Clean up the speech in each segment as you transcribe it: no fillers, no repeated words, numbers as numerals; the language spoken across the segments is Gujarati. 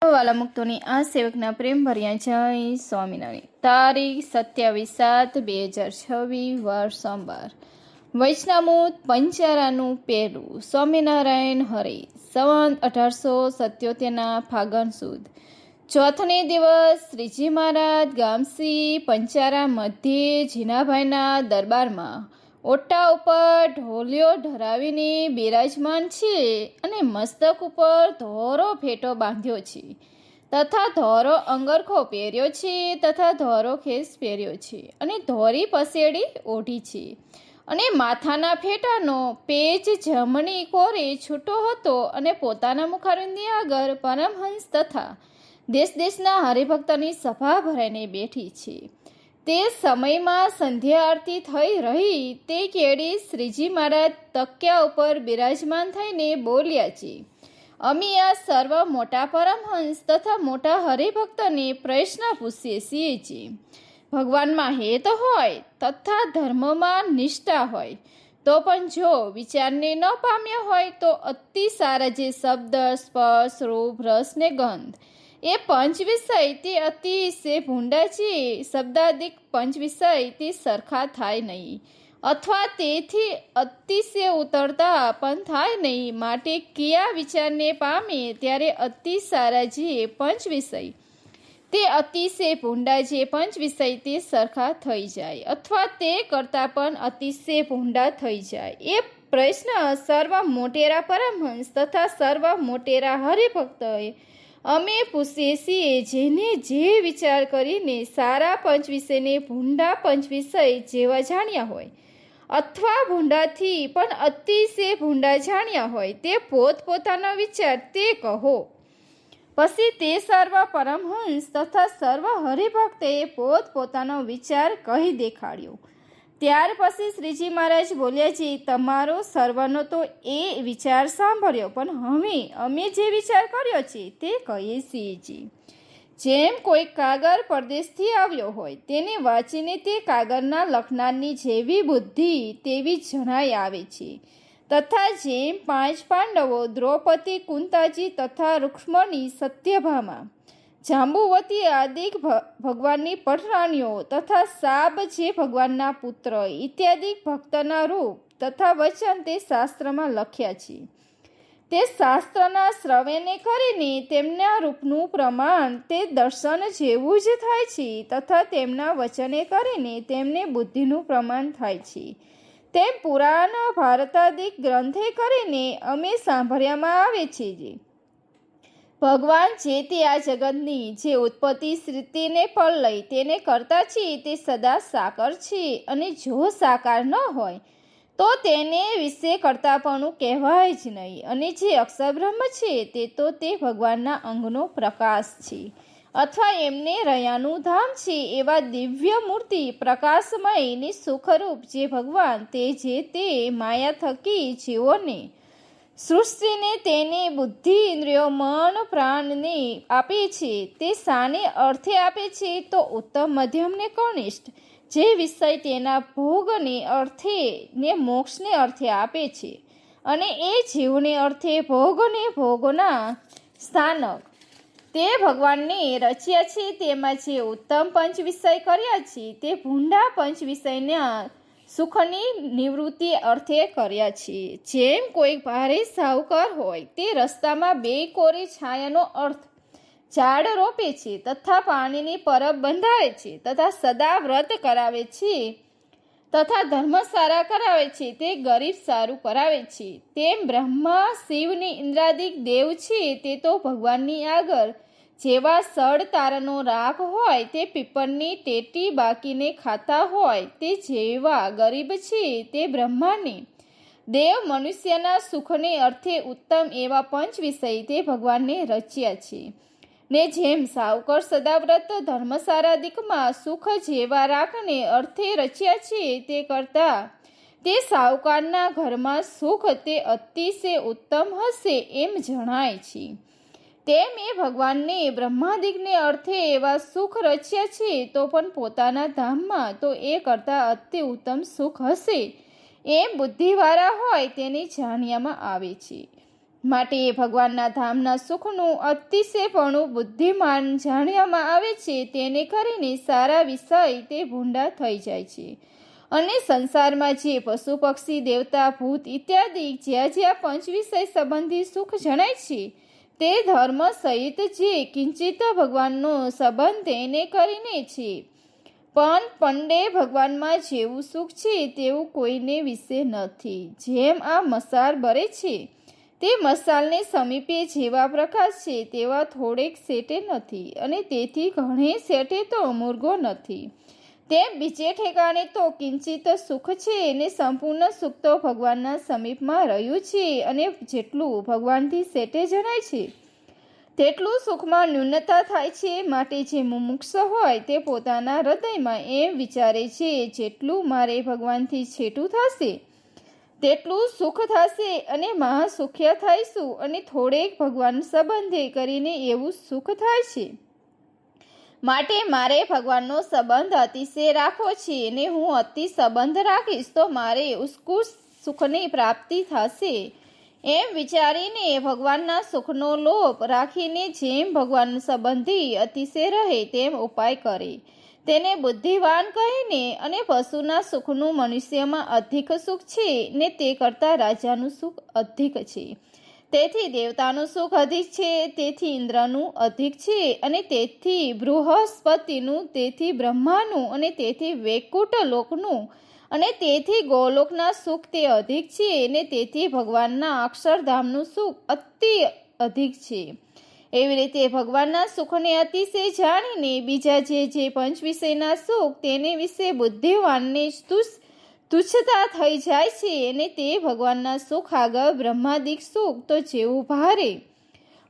વાલા મુક્તોની આ સેવકના પ્રેમ ભર્યા જય સ્વામિનારાયણ. તારીખ 27/7/2026 વાર સોમવાર. વૈષ્ણવમૂત પંચારાનું પહેલું. સ્વામિનારાયણ હરે. સંવત 1877 ફાગણ સુદ ચોથને દિવસ શ્રીજી મહારાજ ગામસી પંચારા મધ્યે જીનાભાઈના દરબારમાં ઓટા ઉપર ઢોલિયો ધરાવીને બિરાજમાન છે અને મસ્તક ઉપર ધોરો ફેટો બાંધ્યો છે તથા ધોરો અંગરખો પહેર્યો છે તથા ધોરો ખેસ પહેર્યો છે અને ધોરી પસેડી ઓઢી છે અને માથાના ફેટાનો પેચ જમણી કોરે છૂટો હતો અને પોતાના મુખારવિંદની આગળ પરમહંસ તથા દેશ દેશના હરિભક્તની સભા ભરાઈને બેઠી છે. તે સમયમાં સંધ્યા આરતી થઈ રહી તે કેડી શ્રીજી મહારાજ તકિયા ઉપર બિરાજમાન થઈને બોલ્યા છે, અમે આ સર્વ મોટા પરમહંસ તથા મોટા હરિભક્તને પ્રશ્ન પૂછીએ છીએ. ભગવાનમાં હેત હોય તથા ધર્મમાં નિષ્ઠા હોય તો પણ જો વિચારને ન પામ્યો હોય તો અતિ સારા જે શબ્દ સ્પર્શ રૂપ રસ ને ગંધ એ પંચ વિષય તે અતિશય ભૂંડા છે. શબ્દાદિક પંચ વિષય તે સરખા થાય નહીં અથવા તેથી અતિશય ઉતરતા પણ થાય નહીં. માટે કયા વિચારને પામે ત્યારે અતિ સારા જે પંચ વિષય તે અતિશય ભૂંડા જે પંચ વિષય તે સરખા થઈ જાય અથવા તે કરતાં પણ અતિશય ભૂંડા થઈ જાય. એ પ્રશ્ન સર્વ મોટેરા પરમહંસ તથા સર્વ મોટેરા હરિભક્તોએ અમે પૂછીએ છીએ, જેને જે વિચાર કરીને સારા પંચ વિષયને ભૂંડા પંચ વિષય જેવા જાણ્યા હોય અથવા ભૂંડાથી પણ અતિશય ભૂંડા જાણ્યા હોય તે પોતપોતાનો વિચાર તે કહો. પછી તે સર્વ પરમહંસ તથા સર્વ હરિભક્તે પોતપોતાનો વિચાર કહી દેખાડ્યો. ત્યાર પછી શ્રીજી મહારાજ બોલ્યા છે, તમારો સર્વનો તો એ વિચાર સાંભળ્યો, પણ હવે અમે જે વિચાર કર્યો છે તે કહીએ છીએ. જેમ કોઈ કાગળ પરદેશથી આવ્યો હોય તેને વાંચીને તે કાગળના લખનારની જેવી બુદ્ધિ તેવી જણાઈ આવે છે તથા જેમ 5 પાંડવો દ્રૌપદી, કુંતાજી તથા રૂક્ષ્મણી, સત્યભામા, જાંબુવતી આદિ ભગવાનની પટરાણીઓ તથા સાબ જે ભગવાનના પુત્ર ઇત્યાદિ ભક્તના રૂપ તથા વચન તે શાસ્ત્રમાં લખ્યા છે. તે શાસ્ત્રના શ્રવણે કરીને તેમના રૂપનું પ્રમાણ તે દર્શન જેવું જ થાય છે તથા તેમના વચને કરીને તેમને બુદ્ધિનું પ્રમાણ થાય છે. તેમ પુરાણ ભારતાદિક ગ્રંથે કરીને અમે સાંભળ્યામાં આવે છે જે ભગવાન જે તે આ જગતની જે ઉત્પત્તિ સ્થિતિને પ્રલય તેને કરતા છે તે સદા સાકાર છે અને જો સાકાર ન હોય તો તેને વિશે કરતાપણું કહેવાય જ નહીં. અને જે અક્ષરબ્રહ્મ છે તે તો તે ભગવાનના અંગનો પ્રકાશ છે અથવા એમને રહ્યાનું ધામ છે. એવા દિવ્ય મૂર્તિ પ્રકાશમય ને સુખરૂપ જે ભગવાન તે જે તે માયા થકી જીવોને સૃષ્ટિને તેને બુદ્ધિ ઇન્દ્રિયો મન પ્રાણને આપે છે તે શાને અર્થે આપે છે તો ઉત્તમ મધ્યમ ને કનિષ્ઠ જે વિષય તેના ભોગને અર્થે ને મોક્ષને અર્થે આપે છે અને એ જીવને અર્થે ભોગને ભોગના સ્થાનક તે ભગવાનને રચ્યા છે. તેમાં જે ઉત્તમ પંચ વિષય કર્યા છે તે ભૂંડા પંચ વિષયના સુખની નિવૃત્તિ અર્થે કર્યા છે. જેમ કોઈ ભારે સાહુકાર હોય તે રસ્તામાં 2 કોરી છાયાનો અર્થ ઝાડ રોપે છે તથા પાણીની પરબ બંધાવે છે તથા સદા વ્રત કરાવે છે તથા ધર્મશાળા કરાવે છે તે ગરીબ સારું કરાવે છે. તેમ બ્રહ્મા શિવની ઇન્દ્રાદિક દેવ છે તે તો ભગવાનની આગળ જેવા સડ તારાનો રાખ હોય તે પીપળની ટેટી બાકીને ખાતા હોય તે જેવા ગરીબ છે તે બ્રહ્માને દેવ મનુષ્યના સુખને અર્થે ઉત્તમ એવા પંચ વિષય તે ભગવાનને રચ્યા છે. ને જેમ સાવકર સદાવ્રત ધર્મશાળાદિકમાં સુખ જેવા રાખને અર્થે રચ્યા છે તે કરતા તે સાવકારના ઘરમાં સુખ તે અતિશય ઉત્તમ હશે એમ જણાય છે. તેમ એ ભગવાનને બ્રહ્માદિકને અર્થે એવા સુખ રચ્યા છે તો પણ પોતાના ધામમાં તો એ કરતાં અતિ ઉત્તમ સુખ હશે એમ બુદ્ધિવાળા હોય તેને જાણ્યામાં આવે છે. માટે ભગવાનના ધામના સુખનું અતિશયપણું બુદ્ધિમાન જાણવામાં આવે છે, તેને કરીને સારા વિષય તે ભૂંડા થઈ જાય છે. અને સંસારમાં જે પશુ પક્ષી દેવતા ભૂત ઇત્યાદિ જ્યાં જ્યાં પંચ વિષય સંબંધી સુખ જણાય છે તે ધર્મ સહિત જે કિંચિત ભગવાનનો સંબંધ તેને કરીને છે. પણ પંડે ભગવાનમાં જેવું સુખ છે તેવું કોઈને વિશે નથી. જેમ આ મસાલ બરે છે તે મસાલને સમીપે જેવા પ્રકાશ છે તેવા થોડેક સેટે નથી, અને તેથી ઘણે સેટે તો મુર્ગો નથી. તેમ બીજે ઠેકાણે તો કિંચિત સુખ છે ને સંપૂર્ણ સુખ તો ભગવાનના સમીપમાં રહ્યું છે, અને જેટલું ભગવાનથી સેટે જણાય છે તેટલું સુખમાં ન્યૂનતા થાય છે. માટે જે મુમુક્ષ હોય તે પોતાના હૃદયમાં એમ વિચારે છે, જેટલું મારે ભગવાનથી છેટું થશે તેટલું સુખ થશે અને મહાસુખ્ય થઈશું, અને થોડેક ભગવાન સંબંધે કરીને એવું સુખ થાય છે. માટે મારે ભગવાનનો સંબંધ અતિશય રાખવો છે, અને હું અતિ સંબંધ રાખીશ તો મારે ઉત્કૃષ્ટ સુખની પ્રાપ્તિ થશે. એમ વિચારીને ભગવાનના સુખનો લોભ રાખીને જેમ ભગવાન સંબંધી અતિશય રહે તેમ ઉપાય કરે તેને બુદ્ધિવાન કહીને. અને પશુના સુખનું મનુષ્યમાં અધિક સુખ છે ને તે કરતાં રાજાનું સુખ અધિક છે, તેથી દેવતાનું સુખ અધિક છે, તેથી ઇન્દ્રનું અધિક છે, અને તેથી બૃહસ્પતિનું, તેથી બ્રહ્માનું, અને તેથી વૈકુંઠ લોકનું, અને તેથી ગોલોકના સુખ તે અધિક છે, અને તેથી ભગવાનના અક્ષરધામનું સુખ અતિ અધિક છે. એવી રીતે ભગવાનના સુખને અતિશય જાણીને બીજા જે પંચ વિષયના સુખ તેને વિશે બુદ્ધિવાનને તુચ્છતા થઈ જાય છે, અને તે ભગવાનના સુખ આગળ બ્રહ્માદિક સુખ તો જેવું ભારે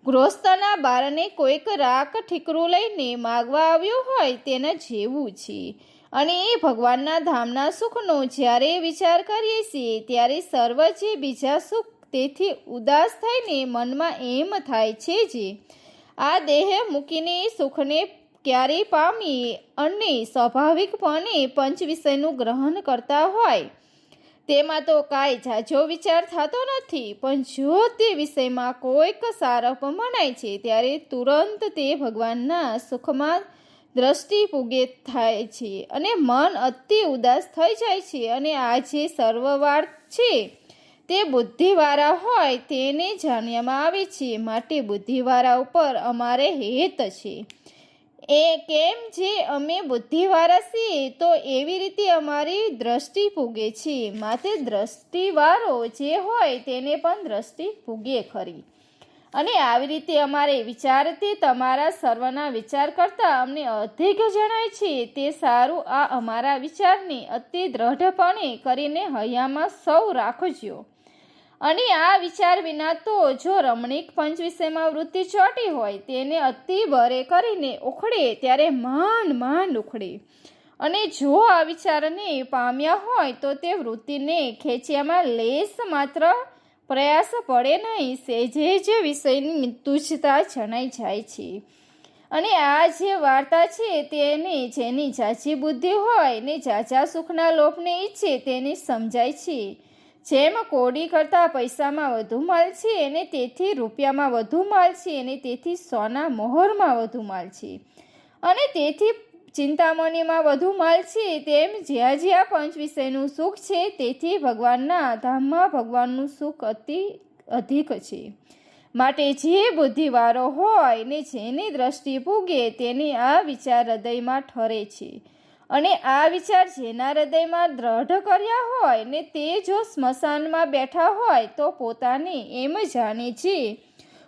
ગૃહસ્થના બારને કોઈક રાખ ઠીકરું લઈને માગવા આવ્યો હોય તેના જેવું છે. અને એ ભગવાનના ધામના સુખનો જ્યારે વિચાર કરીએ છીએ ત્યારે સર્વ જે બીજા સુખ તેથી ઉદાસ થઈને મનમાં એમ થાય છે જે આ દેહ મૂકીને સુખને ક્યારે પામીએ, અને સ્વાભાવિકપણે પંચ વિષયનું ગ્રહણ કરતા હોય તેમાં તો કાંઈ ઝાઝો વિચાર થતો નથી. પણ જો તે વિષયમાં કોઈક સારપ મનાય છે ત્યારે તુરંત તે ભગવાનના સુખમાં દ્રષ્ટિ પૂગે થાય છે, અને મન અતિ ઉદાસ થઈ જાય છે. અને આ જે સર્વવાર છે તે બુદ્ધિવાળા હોય તેને જાણવામાં આવે છે. માટે બુદ્ધિવાળા ઉપર અમારે હેત છે. એ કેમ જે અમે બુદ્ધિવાળા છીએ તો એવી રીતે અમારી દ્રષ્ટિ પૂગે છે. માટે દ્રષ્ટિવાળો જે હોય તેને પણ દ્રષ્ટિ પૂગે ખરી. અને આવી રીતે અમારે વિચાર તે તમારા સર્વના વિચાર કરતાં અમને અધિક જણાય છે તે સારું. આ અમારા વિચારને અતિ દ્રઢપણે કરીને હૈયામાં સૌ રાખજો. અને આ વિચાર વિના તો જો રમણીક પંચ વિષયમાં વૃત્તિ ચોટી હોય તેને અતિ બરે કરીને ઉખડે ત્યારે માંડ ઉખડે. અને જો આ વિચારને પામ્યા હોય તો તે વૃત્તિને ખેંચ્યામાં લેશ માત્ર પ્રયાસ પડે નહીં, સહેજે જ વિષયની તુચ્છતા જણાઈ જાય છે. અને આ જે વાર્તા છે તેને જેની ઝાઝી બુદ્ધિ હોય ને ઝાઝા સુખના લોભને ઈચ્છે તેને સમજાય છે. જેમ કોડી કરતાં પૈસામાં વધુ માલ છે, અને તેથી રૂપિયામાં વધુ માલ છે, અને તેથી સોના મોહરમાં વધુ માલ છે, અને તેથી ચિંતામણીમાં વધુ માલ છે, તેમ જ્યાં જ્યાં પંચ વિષયનું સુખ છે તેથી ભગવાનના ધામમાં ભગવાનનું સુખ અતિ અધિક છે. માટે જે બુદ્ધિવાળો હોય ને જેની દ્રષ્ટિ પૂગે તેને આ વિચાર હૃદયમાં ઠરે છે. અને આ વિચાર જેના હૃદયમાં દ્રઢ કર્યા હોય ને તે જો સ્મશાનમાં બેઠા હોય તો પોતાને એમ જાણે છે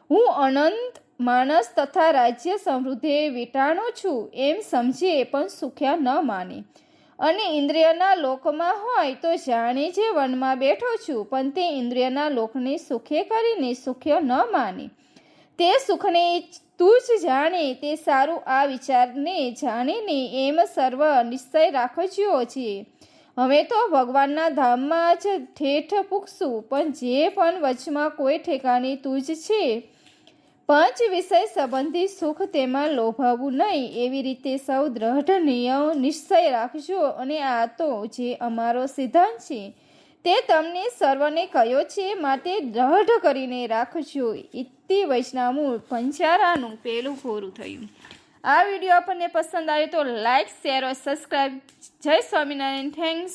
હું અનંત માણસ તથા રાજ્ય સમૃદ્ધિ વીટાણો છું એમ સમજે પણ સુખ્યા ન માને. અને ઇન્દ્રિયના લોકમાં હોય તો જાણે જે વનમાં બેઠો છું પણ તે ઇન્દ્રિયના લોકને સુખે કરીને સુખ્ય ન માને. તે સુખને તું જ જાણે તે સારું. આ વિચારને જાણીને એમ સર્વ નિશ્ચય રાખજો છે હવે તો ભગવાનના ધામમાં જ ઠેઠ પૂગશું. પણ જે પણ વચમાં કોઈ ઠેકાણે તું જ છે. પંચ વિષય સંબંધી સુખ તેમાં લોભાવવું નહીં. એવી રીતે સૌ દ્રઢ નિશ્ચય રાખજો. અને આ તો જે અમારો સિદ્ધાંત છે તે તમને સર્વને કહ્યો છે, માટે દ્રઢ કરીને રાખજો. ઇતિ વૈષ્ણવ પંચારાનું પહેલું પૂરું થયું. આ વિડીયો આપણને પસંદ આવ્યો તો લાઈક, શેર और સબસ્ક્રાઈબ. જય સ્વામિનારાયણ. થેન્ક્સ.